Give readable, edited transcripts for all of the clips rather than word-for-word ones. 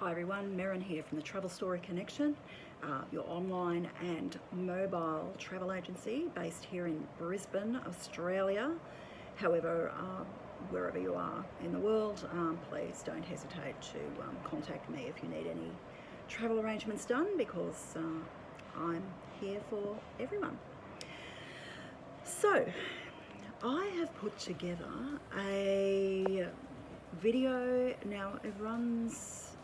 Hi everyone, Merrin here from the Travel Story Connection, your online and mobile travel agency based here in Brisbane, Australia. However, wherever you are in the world, please don't hesitate to contact me if you need any travel arrangements done, because I'm here for everyone. So, I have put together a video. Now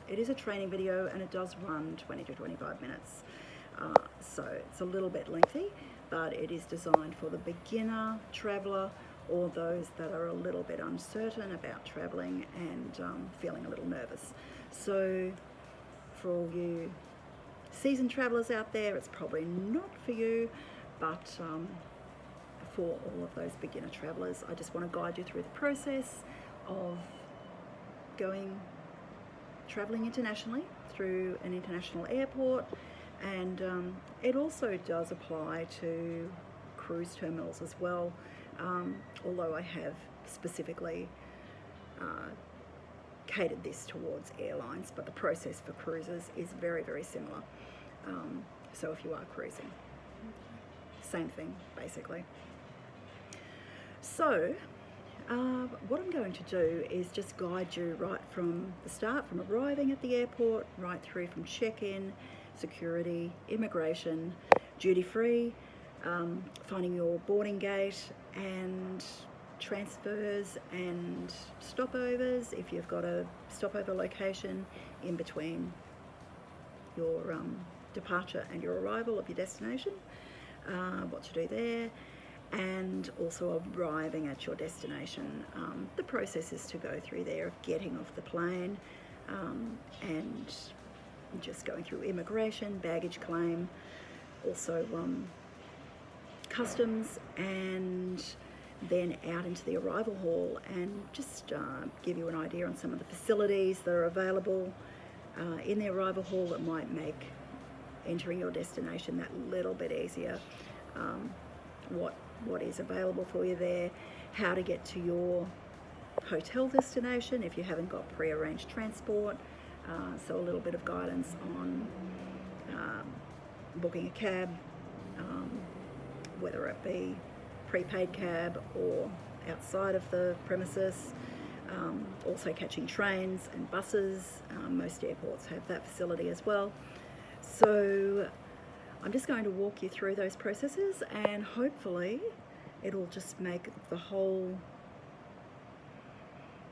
it is a training video and it does run 20 to 25 minutes. So it's a little bit lengthy, but it is designed for the beginner traveler or those that are a little bit uncertain about traveling and feeling a little nervous. So for all you seasoned travelers out there, it's probably not for you, but for all of those beginner travelers, I just want to guide you through the process of traveling internationally through an international airport, and it also does apply to cruise terminals as well, although I have specifically catered this towards airlines, but the process for cruises is very, very similar. So if you are cruising, same thing basically. So what I'm going to do is just guide you right from the start, from arriving at the airport, right through from check-in, security, immigration, duty-free, finding your boarding gate, and transfers and stopovers if you've got a stopover location in between your departure and your arrival of your destination, what to do there, and also arriving at your destination. The process is to go through there of getting off the plane and just going through immigration, baggage claim, also customs, and then out into the arrival hall, and just give you an idea on some of the facilities that are available in the arrival hall that might make entering your destination that little bit easier. What is available for you there, how to get to your hotel destination if you haven't got pre-arranged transport, so a little bit of guidance on booking a cab, whether it be prepaid cab or outside of the premises, also catching trains and buses. Most airports have that facility as well. So I'm just going to walk you through those processes, and hopefully it'll just make the whole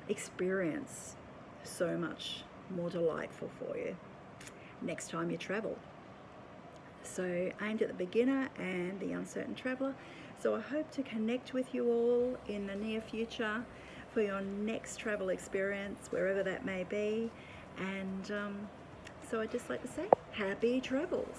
experience so much more delightful for you next time you travel. So aimed at the beginner and the uncertain traveler. So I hope to connect with you all in the near future for your next travel experience, wherever that may be. And so I'd just like to say happy travels.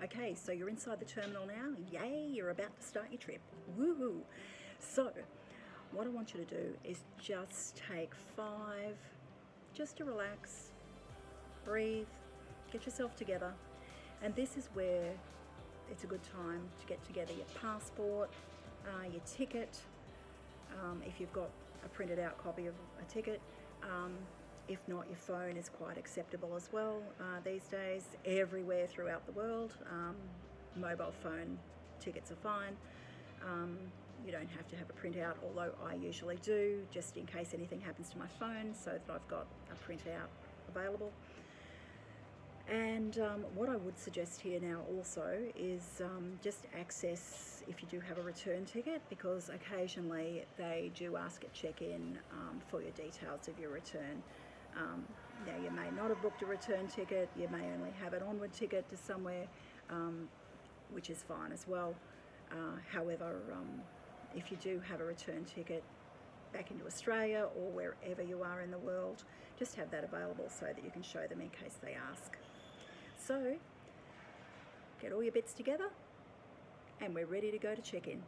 Okay, so you're inside the terminal now. Yay, you're about to start your trip. Woohoo! So, what I want you to do is just take 5, just to relax, breathe, get yourself together. And this is where it's a good time to get together your passport, your ticket, if you've got a printed out copy of a ticket. If not, your phone is quite acceptable as well these days, everywhere throughout the world. Mobile phone tickets are fine. You don't have to have a printout, although I usually do, just in case anything happens to my phone, so that I've got a printout available. And what I would suggest here now also is just access, if you do have a return ticket, because occasionally they do ask at check-in for your details of your return. Now, you may not have booked a return ticket, you may only have an onward ticket to somewhere, which is fine as well. However, if you do have a return ticket back into Australia or wherever you are in the world, just have that available so that you can show them in case they ask. So, get all your bits together and we're ready to go to check-in.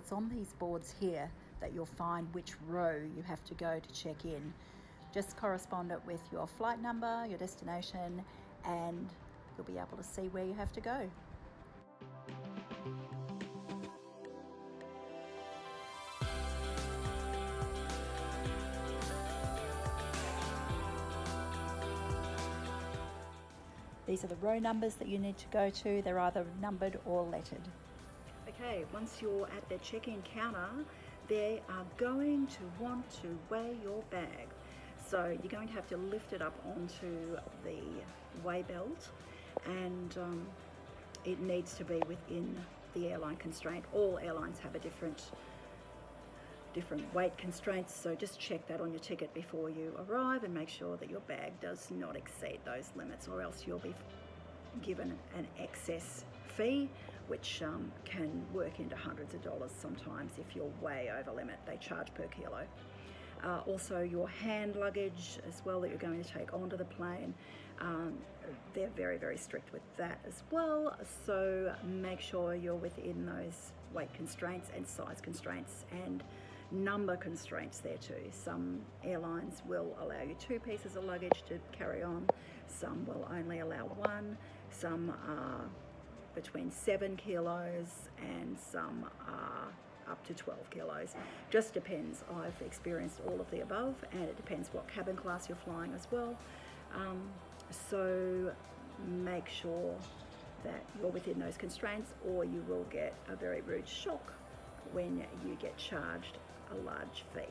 it's on these boards here that you'll find which row you have to go to check in. Just correspond it with your flight number, your destination, and you'll be able to see where you have to go. These are the row numbers that you need to go to. They're either numbered or lettered. Okay, once you're at their check-in counter, they are going to want to weigh your bag. So you're going to have to lift it up onto the weigh belt, and it needs to be within the airline constraint. All airlines have a different weight constraints, so just check that on your ticket before you arrive and make sure that your bag does not exceed those limits, or else you'll be given an excess fee, which can work into hundreds of dollars sometimes if you're way over limit. They charge per kilo. Also your hand luggage as well that you're going to take onto the plane, they're very, very strict with that as well, so make sure you're within those weight constraints and size constraints and number constraints there too. Some airlines will allow you 2 pieces of luggage to carry on, some will only allow 1, some are between 7 kilos and some are up to 12 kilos. Just depends. I've experienced all of the above, and it depends what cabin class you're flying as well. So make sure that you're within those constraints, or you will get a very rude shock when you get charged a large fee.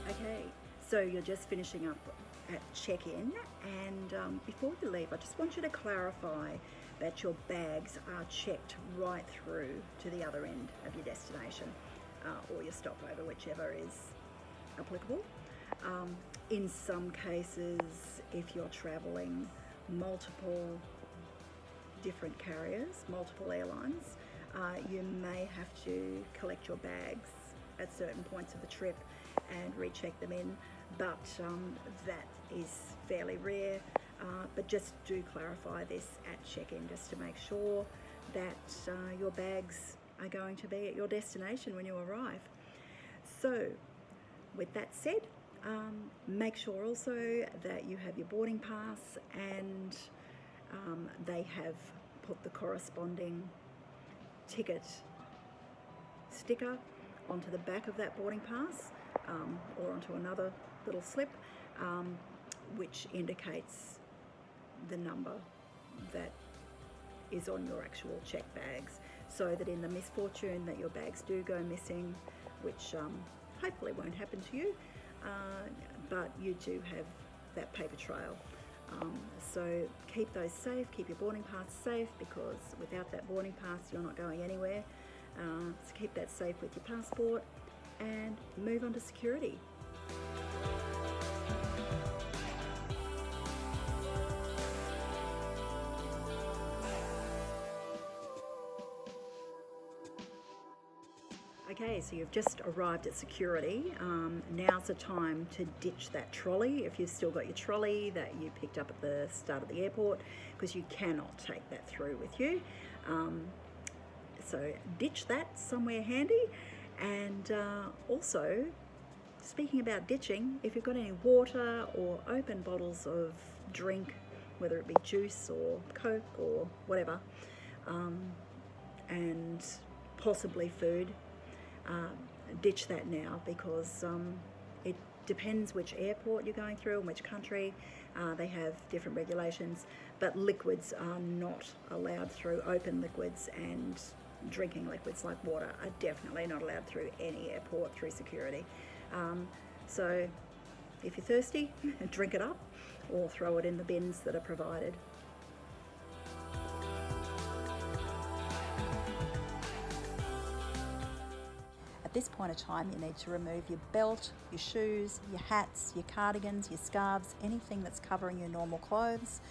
Okay, so you're just finishing up at check-in, and before you leave, I just want you to clarify that your bags are checked right through to the other end of your destination, or your stopover, whichever is applicable. In some cases, if you're traveling multiple different carriers, multiple airlines, you may have to collect your bags at certain points of the trip and recheck them in, but that is fairly rare. But just do clarify this at check-in, just to make sure that your bags are going to be at your destination when you arrive. So with that said, make sure also that you have your boarding pass, and they have put the corresponding ticket sticker onto the back of that boarding pass, or onto another little slip, which indicates the number that is on your actual checked bags, so that in the misfortune that your bags do go missing, which hopefully won't happen to you, but you do have that paper trail. So keep those safe, keep your boarding pass safe, because without that boarding pass you're not going anywhere. So keep that safe with your passport and move on to security. Okay, so you've just arrived at security. Now's the time to ditch that trolley, if you've still got your trolley that you picked up at the start of the airport, because you cannot take that through with you. So ditch that somewhere handy. And also, speaking about ditching, if you've got any water or open bottles of drink, whether it be juice or Coke or whatever, and possibly food, ditch that now, because it depends which airport you're going through and which country. They have different regulations, but liquids are not allowed through. Open liquids and drinking liquids like water are definitely not allowed through any airport through security. So if you're thirsty, drink it up or throw it in the bins that are provided. At this point of time, you need to remove your belt, your shoes, your hats, your cardigans, your scarves, anything that's covering your normal clothes,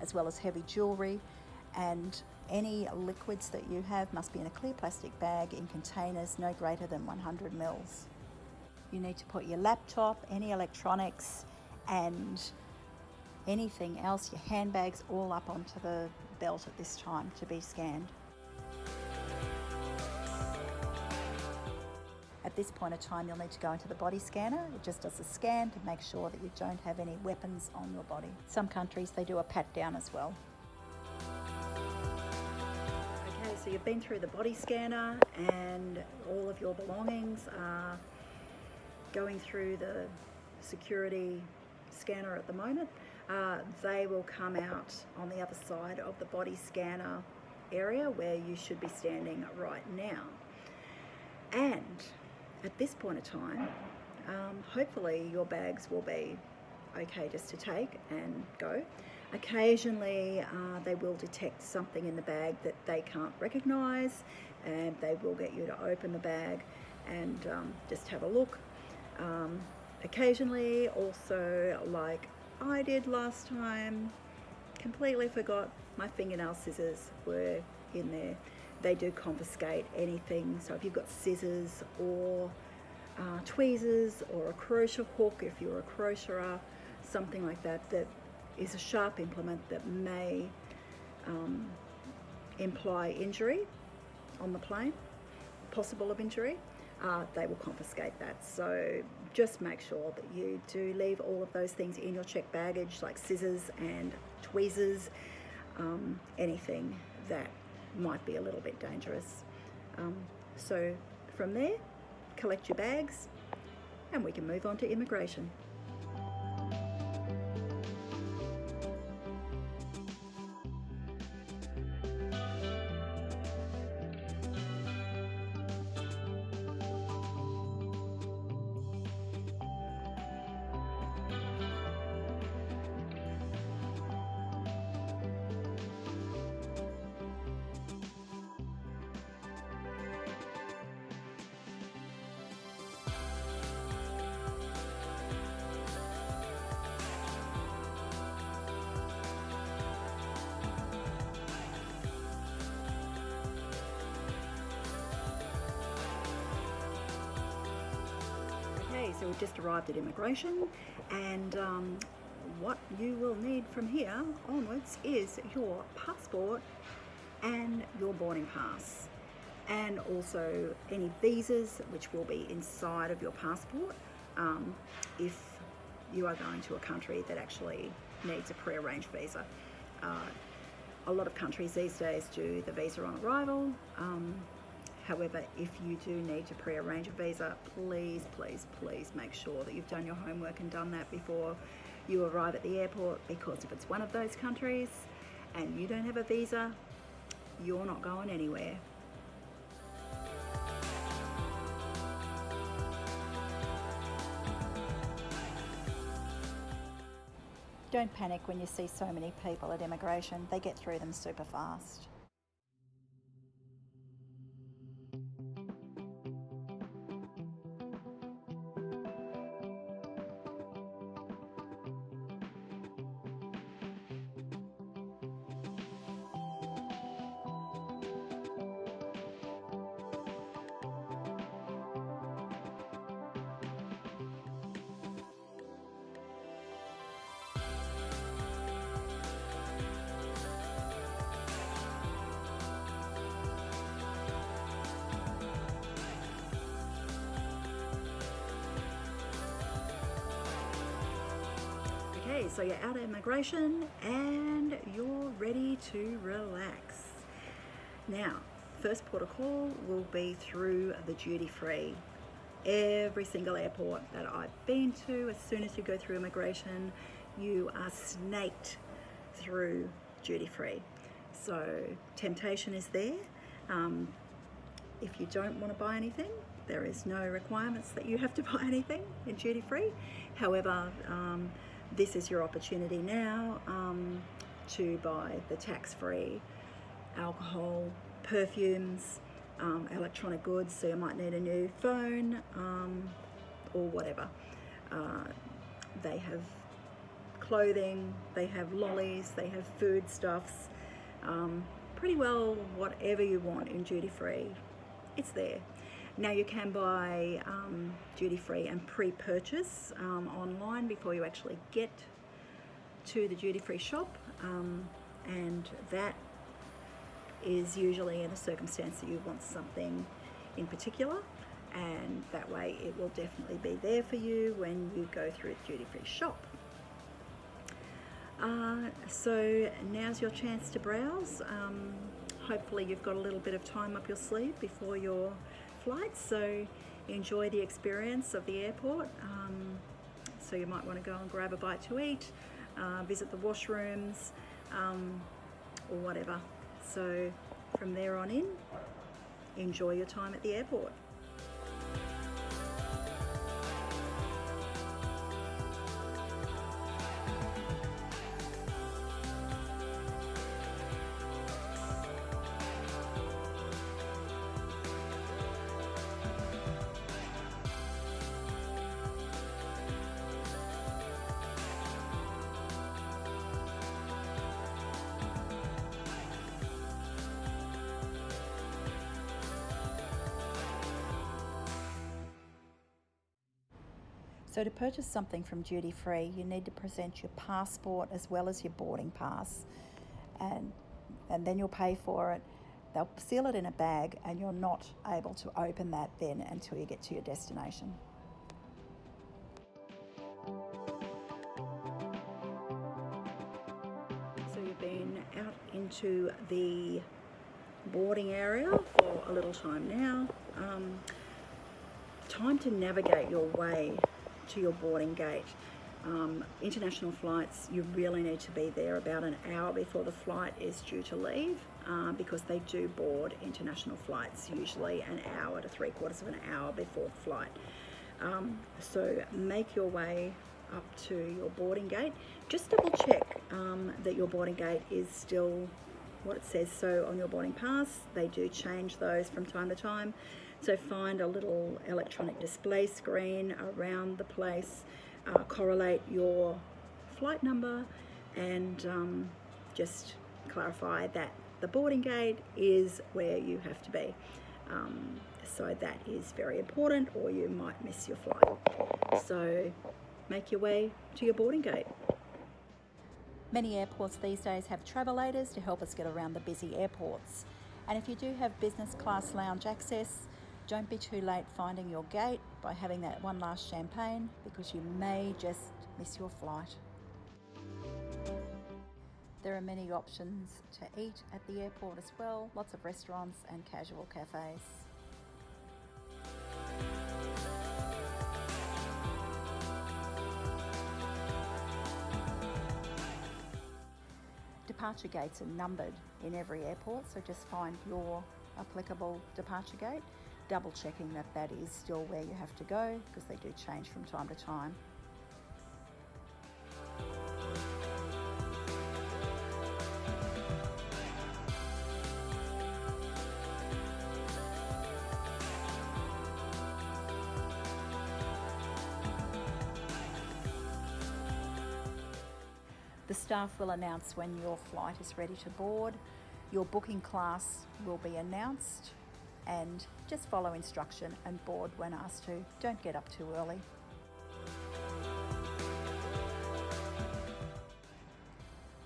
as well as heavy jewellery, and any liquids that you have must be in a clear plastic bag in containers no greater than 100 mils. You need to put your laptop, any electronics, and anything else, your handbags, all up onto the belt at this time to be scanned. At this point of time, you'll need to go into the body scanner. It just does a scan to make sure that you don't have any weapons on your body. Some countries, they do a pat down as well. Okay, so you've been through the body scanner and all of your belongings are going through the security scanner at the moment. They will come out on the other side of the body scanner area where you should be standing right now. And at this point of time, hopefully your bags will be okay just to take and go. Occasionally they will detect something in the bag that they can't recognize, and they will get you to open the bag and just have a look. Occasionally also, like I did last time, completely forgot my fingernail scissors were in there. They do confiscate anything, so if you've got scissors or tweezers or a crochet hook, if you're a crocheter, something like that, that is a sharp implement that may imply injury on the plane, possible of injury, they will confiscate that. So just make sure that you do leave all of those things in your checked baggage, like scissors and tweezers, anything that might be a little bit dangerous. So from there, collect your bags and we can move on to immigration. So we've just arrived at immigration, and what you will need from here onwards is your passport and your boarding pass, and also any visas which will be inside of your passport if you are going to a country that actually needs a pre-arranged visa. A lot of countries these days do the visa on arrival. However, if you do need to pre-arrange a visa, please, please, please make sure that you've done your homework and done that before you arrive at the airport, because if it's one of those countries and you don't have a visa, you're not going anywhere. Don't panic when you see so many people at immigration. They get through them super fast. Okay, so you're out of immigration and you're ready to relax. Now, first port of call will be through the duty free. Every single airport that I've been to, as soon as you go through immigration, you are snaked through duty free. So temptation is there. If you don't want to buy anything, there is no requirements that you have to buy anything in duty free. However, this is your opportunity now to buy the tax-free alcohol, perfumes, electronic goods, so you might need a new phone or whatever. They have clothing, they have lollies, they have foodstuffs, pretty well whatever you want in duty free, it's there. Now you can buy duty-free and pre-purchase online before you actually get to the duty-free shop, and that is usually in a circumstance that you want something in particular, and that way it will definitely be there for you when you go through the duty-free shop. So now's your chance to browse. Hopefully you've got a little bit of time up your sleeve before your flight, so enjoy the experience of the airport. So you might want to go and grab a bite to eat, visit the washrooms, or whatever. So from there on in, enjoy your time at the airport. So to purchase something from duty free, you need to present your passport as well as your boarding pass, and then you'll pay for it. They'll seal it in a bag, and you're not able to open that then until you get to your destination. So you've been out into the boarding area for a little time now. Time to navigate your way to your boarding gate. International flights, you really need to be there about an hour before the flight is due to leave, because they do board international flights usually an hour to 3/4 of an hour before the flight. So make your way up to your boarding gate. Just double check that your boarding gate is still what it says so on your boarding pass. They do change those from time to time. So find a little electronic display screen around the place, correlate your flight number, and just clarify that the boarding gate is where you have to be. So that is very important, or you might miss your flight. So make your way to your boarding gate. Many airports these days have travelators to help us get around the busy airports. And if you do have business class lounge access, don't be too late finding your gate by having that one last champagne, because you may just miss your flight. There are many options to eat at the airport as well, lots of restaurants and casual cafes. Departure gates are numbered in every airport, so just find your applicable departure gate, double checking that that is still where you have to go, because they do change from time to time. The staff will announce when your flight is ready to board. Your booking class will be announced, and just follow instruction and board when asked to. Don't get up too early.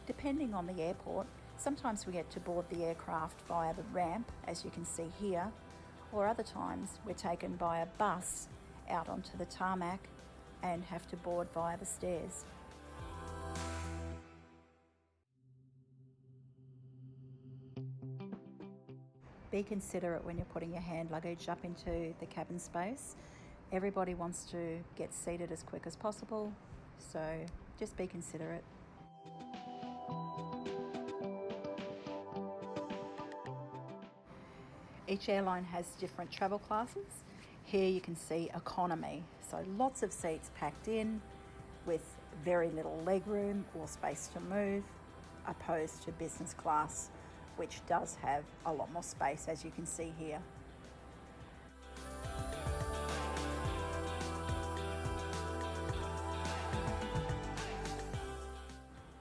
Depending on the airport, sometimes we get to board the aircraft via the ramp, as you can see here, or other times we're taken by a bus out onto the tarmac and have to board via the stairs. Be considerate when you're putting your hand luggage up into the cabin space. Everybody wants to get seated as quick as possible, so just be considerate. Each airline has different travel classes. Here you can see economy, so lots of seats packed in with very little legroom or space to move, opposed to business class, which does have a lot more space, as you can see here.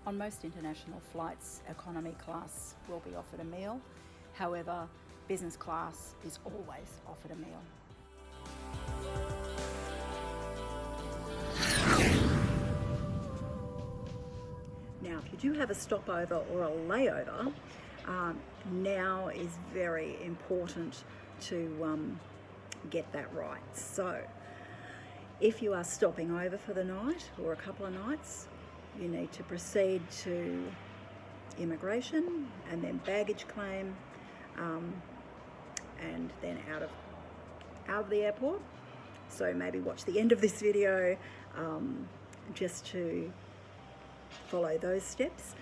On most international flights, economy class will be offered a meal. However, business class is always offered a meal. Now, if you do have a stopover or a layover, now is very important to get that right. So, if you are stopping over for the night or a couple of nights, you need to proceed to immigration and then baggage claim, and then out of the airport. So maybe watch the end of this video just to follow those steps,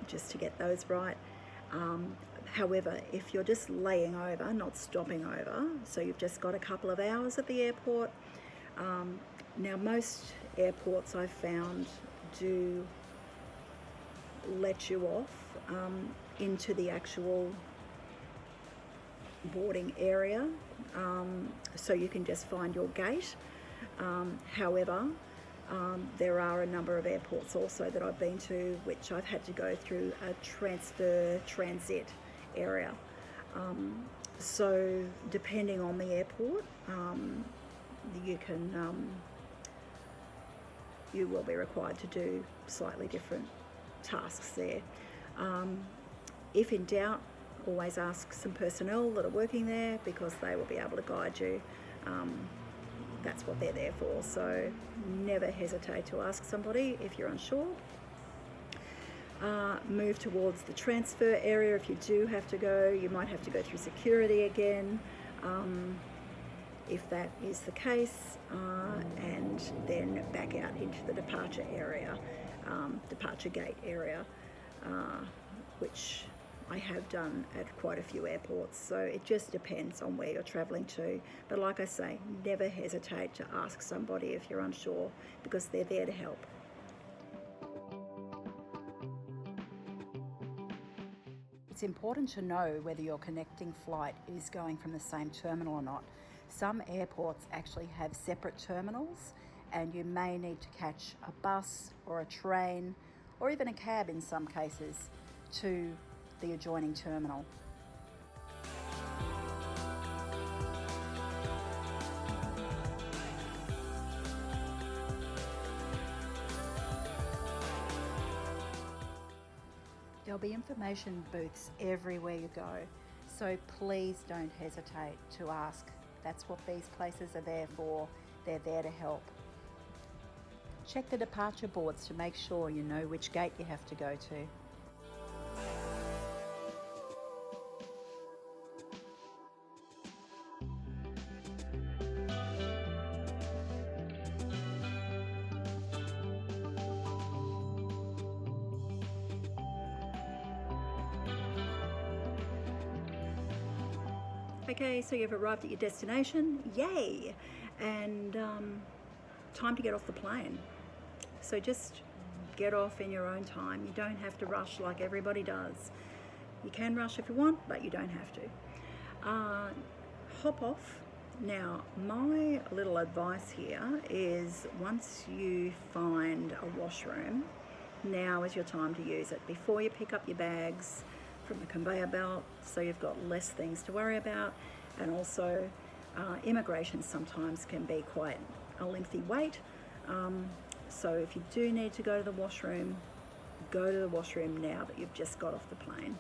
just to get those right. However, if you're just laying over, not stopping over, so you've just got a couple of hours at the airport, now most airports I've found do let you off into the actual boarding area, so you can just find your gate. However, there are a number of airports also that I've been to which I've had to go through a transit area. So depending on the airport, you will be required to do slightly different tasks there. If in doubt, always ask some personnel that are working there, because they will be able to guide you. That's what they're there for. So never hesitate to ask somebody if you're unsure. Move towards the transfer area. If you do have to go, you might have to go through security again, if that is the case, and then back out into the departure area, departure gate area, which I have done at quite a few airports. So it just depends on where you're traveling to. But like I say, never hesitate to ask somebody if you're unsure, because they're there to help. It's important to know whether your connecting flight is going from the same terminal or not. Some airports actually have separate terminals, and you may need to catch a bus or a train or even a cab in some cases to the adjoining terminal. There'll be information booths everywhere you go, so please don't hesitate to ask. That's what these places are there for. They're there to help. Check the departure boards to make sure you know which gate you have to go to. Okay, so you've arrived at your destination, yay! And time to get off the plane. So just get off in your own time. You don't have to rush like everybody does. You can rush if you want, but you don't have to. Hop off. Now, my little advice here is, once you find a washroom, now is your time to use it. Before you pick up your bags from the conveyor belt, so you've got less things to worry about. And also immigration sometimes can be quite a lengthy wait, so if you do need to go to the washroom, go to the washroom now that you've just got off the plane.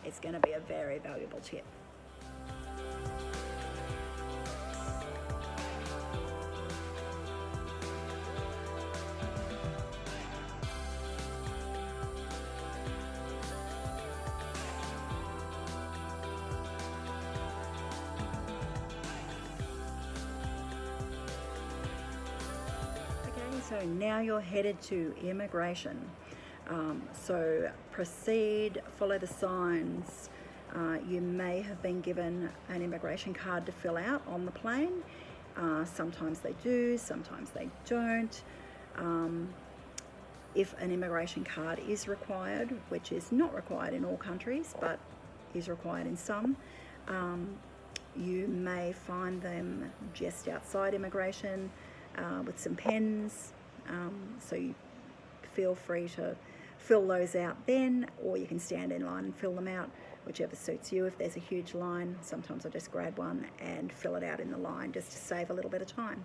It's going to be a very valuable tip. So now you're headed to immigration. So proceed, follow the signs. You may have been given an immigration card to fill out on the plane. Sometimes they do, sometimes they don't. If an immigration card is required, which is not required in all countries, but is required in some, you may find them just outside immigration with some pens. So you feel free to fill those out then, or you can stand in line and fill them out whichever suits you. If there's a huge line, sometimes I just grab one and fill it out in the line just to save a little bit of time.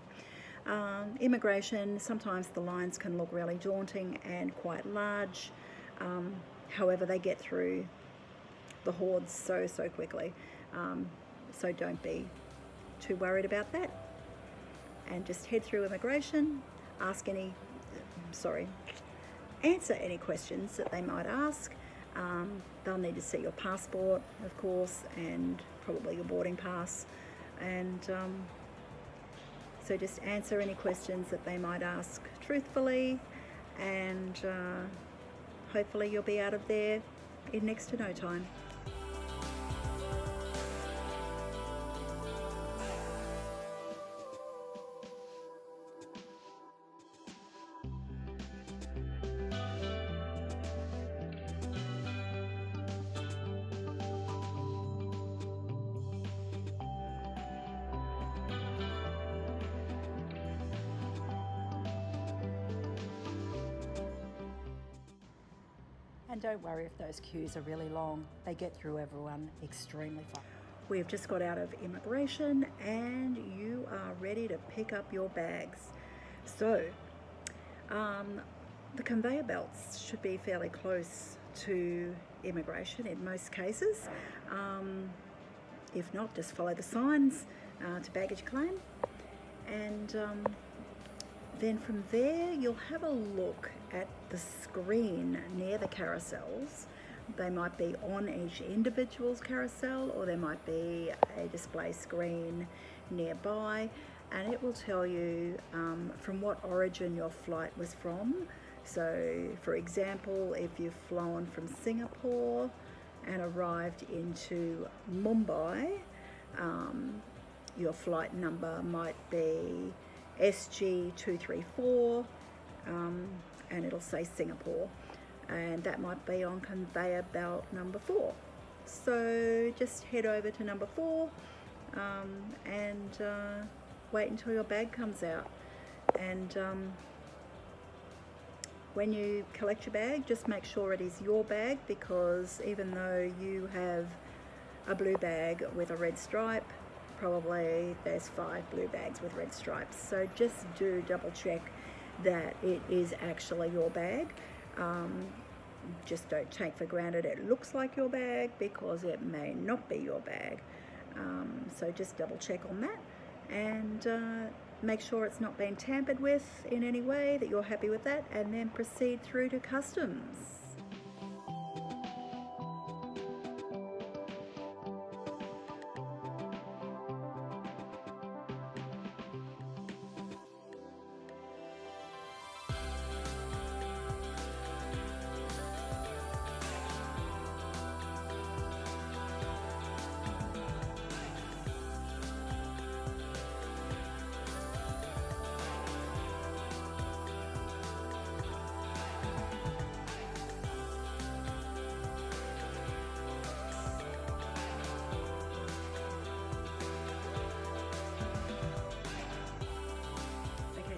Immigration, sometimes the lines can look really daunting and quite large. However, they get through the hordes so quickly. So don't be too worried about that. And just head through immigration, answer any questions that they might ask. They'll need to see your passport, of course, and probably your boarding pass. And so just answer any questions that they might ask truthfully, and hopefully you'll be out of there in next to no time. And don't worry if those queues are really long. They get through everyone extremely fast. We've just got out of immigration and you are ready to pick up your bags. So the conveyor belts should be fairly close to immigration in most cases. If not, just follow the signs to baggage claim. And then from there, you'll have a look at the screen near the carousels. They might be on each individual's carousel, or there might be a display screen nearby, and it will tell you from what origin your flight was from. So, for example, if you've flown from Singapore and arrived into Mumbai, your flight number might be SG234, and it'll say Singapore, and that might be on conveyor belt number 4. So just head over to number 4 and wait until your bag comes out. And when you collect your bag, just make sure it is your bag, because even though you have a blue bag with a red stripe, probably there's 5 blue bags with red stripes. So just do double check that it is actually your bag. Just don't take for granted it looks like your bag, because it may not be your bag. So just double check on that, and make sure it's not been tampered with in any way, that you're happy with that, and then proceed through to customs.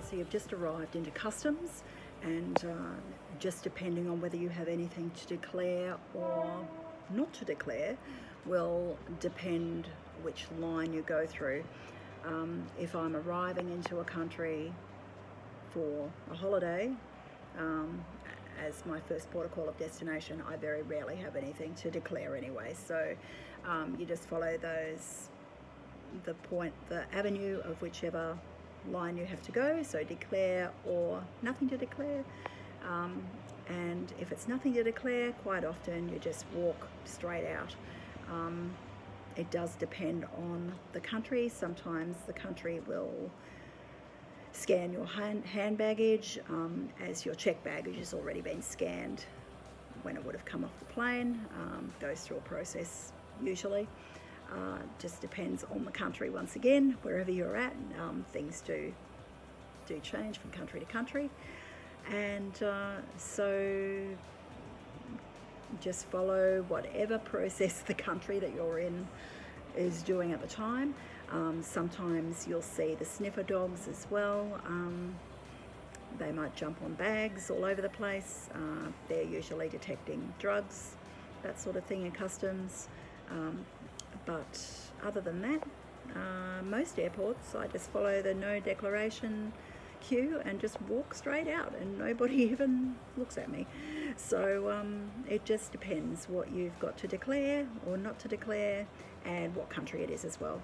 So you've just arrived into customs, and just depending on whether you have anything to declare or not to declare will depend which line you go through. If I'm arriving into a country for a holiday as my first port of call of destination, I very rarely have anything to declare anyway. So you just follow the avenue of whichever line you have to go, so declare or nothing to declare. And if it's nothing to declare, quite often you just walk straight out. It does depend on the country. Sometimes the country will scan your hand baggage as your checked baggage has already been scanned when it would have come off the plane. Goes through a process usually. Just depends on the country once again, wherever you're at. Things do change from country to country, and so just follow whatever process the country that you're in is doing at the time. Sometimes you'll see the sniffer dogs as well. They might jump on bags all over the place. They're usually detecting drugs, that sort of thing in customs. But other than that, most airports, I just follow the no declaration queue and just walk straight out, and nobody even looks at me. So it just depends what you've got to declare or not to declare, and what country it is as well.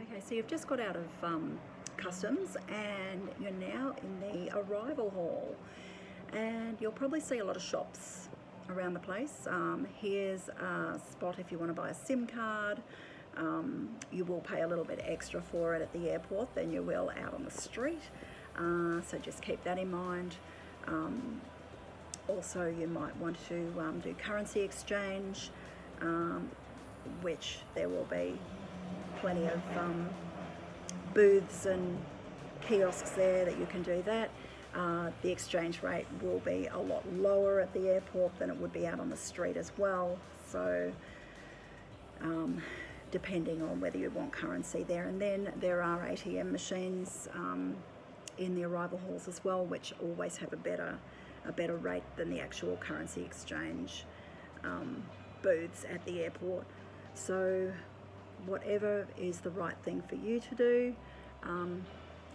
Okay, so you've just got out of customs and you're now in the arrival hall, and you'll probably see a lot of shops around the place. Here's a spot if you want to buy a SIM card. You will pay a little bit extra for it at the airport than you will out on the street, so just keep that in mind. Also, you might want to do currency exchange, which there will be plenty of booths and kiosks there that you can do that. The exchange rate will be a lot lower at the airport than it would be out on the street as well, so depending on whether you want currency there. And then there are ATM machines in the arrival halls as well, which always have a better rate than the actual currency exchange booths at the airport. So whatever is the right thing for you to do.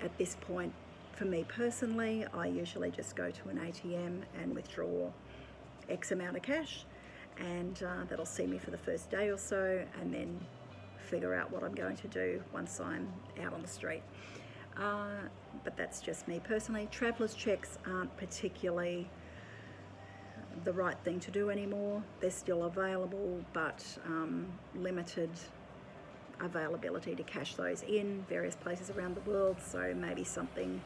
At this point, for me personally, I usually just go to an ATM and withdraw X amount of cash, and that'll see me for the first day or so, and then figure out what I'm going to do once I'm out on the street. But that's just me personally. Traveller's checks aren't particularly the right thing to do anymore. They're still available, but limited availability to cash those in various places around the world, so maybe something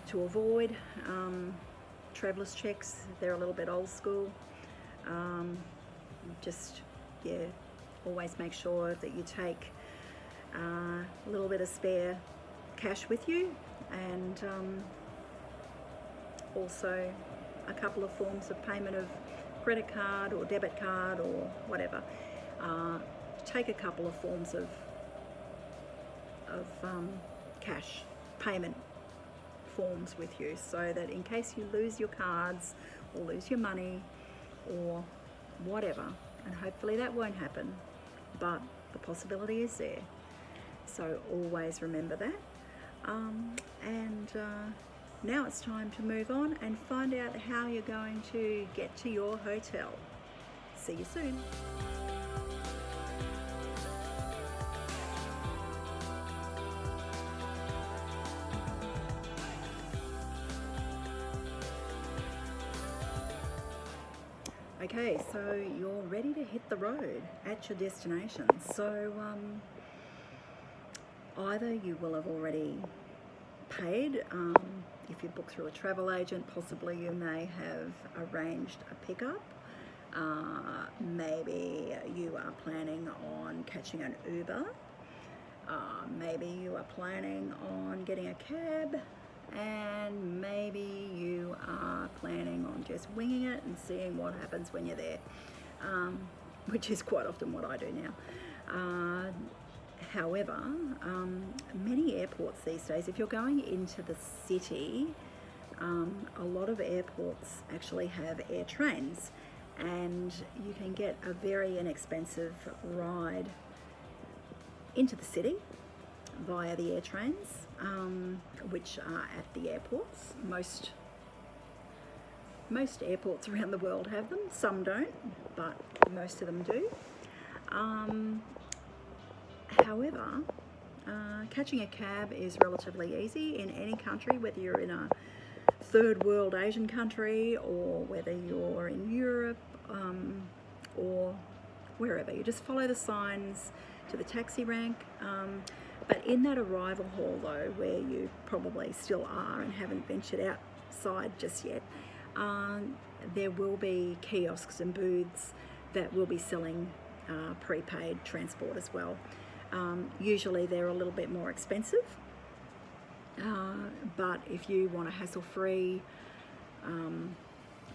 to avoid. Traveller's checks, they're a little bit old school. Just, yeah, always make sure that you take a little bit of spare cash with you, and also a couple of forms of payment of credit card or debit card or whatever. Take a couple of forms of cash payment forms with you, so that in case you lose your cards or lose your money or whatever, and hopefully that won't happen, but the possibility is there. So always remember that. Now it's time to move on and find out how you're going to get to your hotel. See you soon. Okay, so you're ready to hit the road at your destination. So either you will have already paid, if you book through a travel agent, possibly you may have arranged a pickup. Maybe you are planning on catching an Uber. Maybe you are planning on getting a cab. And maybe you are planning on just winging it and seeing what happens when you're there, which is quite often what I do now. However, many airports these days, if you're going into the city, a lot of airports actually have air trains, and you can get a very inexpensive ride into the city via the air trains, which are at the airports. Most airports around the world have them. Some don't, but most of them do. However, catching a cab is relatively easy in any country, whether you're in a third world Asian country or whether you're in Europe or wherever. You just follow the signs to the taxi rank. But in that arrival hall though, where you probably still are and haven't ventured outside just yet, there will be kiosks and booths that will be selling prepaid transport as well. Usually they're a little bit more expensive, but if you want a hassle-free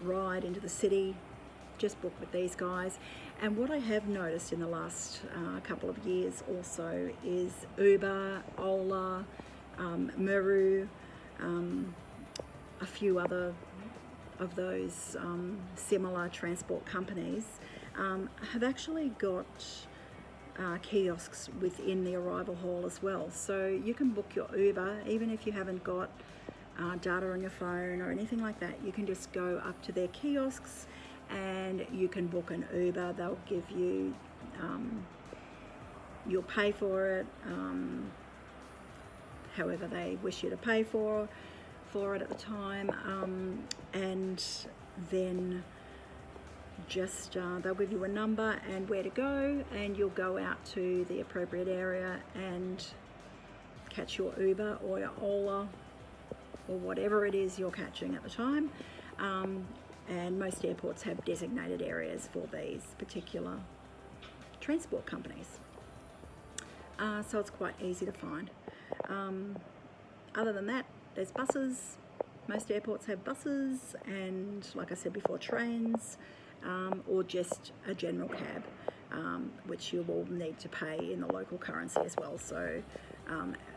ride into the city, just book with these guys. And what I have noticed in the last couple of years also is Uber, Ola, Meru, a few other of those similar transport companies have actually got kiosks within the arrival hall as well. So you can book your Uber even if you haven't got data on your phone or anything like that. You can just go up to their kiosks and you can book an Uber. They'll give you, you'll pay for it however they wish you to pay for it at the time, and then just they'll give you a number and where to go, and you'll go out to the appropriate area and catch your Uber or your Ola or whatever it is you're catching at the time. And most airports have designated areas for these particular transport companies, so it's quite easy to find. Other than that, there's buses. Most airports have buses, and like I said before, trains, or just a general cab, which you will need to pay in the local currency as well. So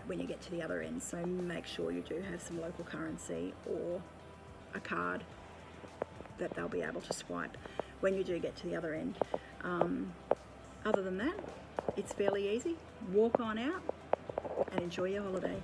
when you get to the other end, so make sure you do have some local currency or a card that they'll be able to swipe when you do get to the other end. Other than that, it's fairly easy. Walk on out and enjoy your holiday.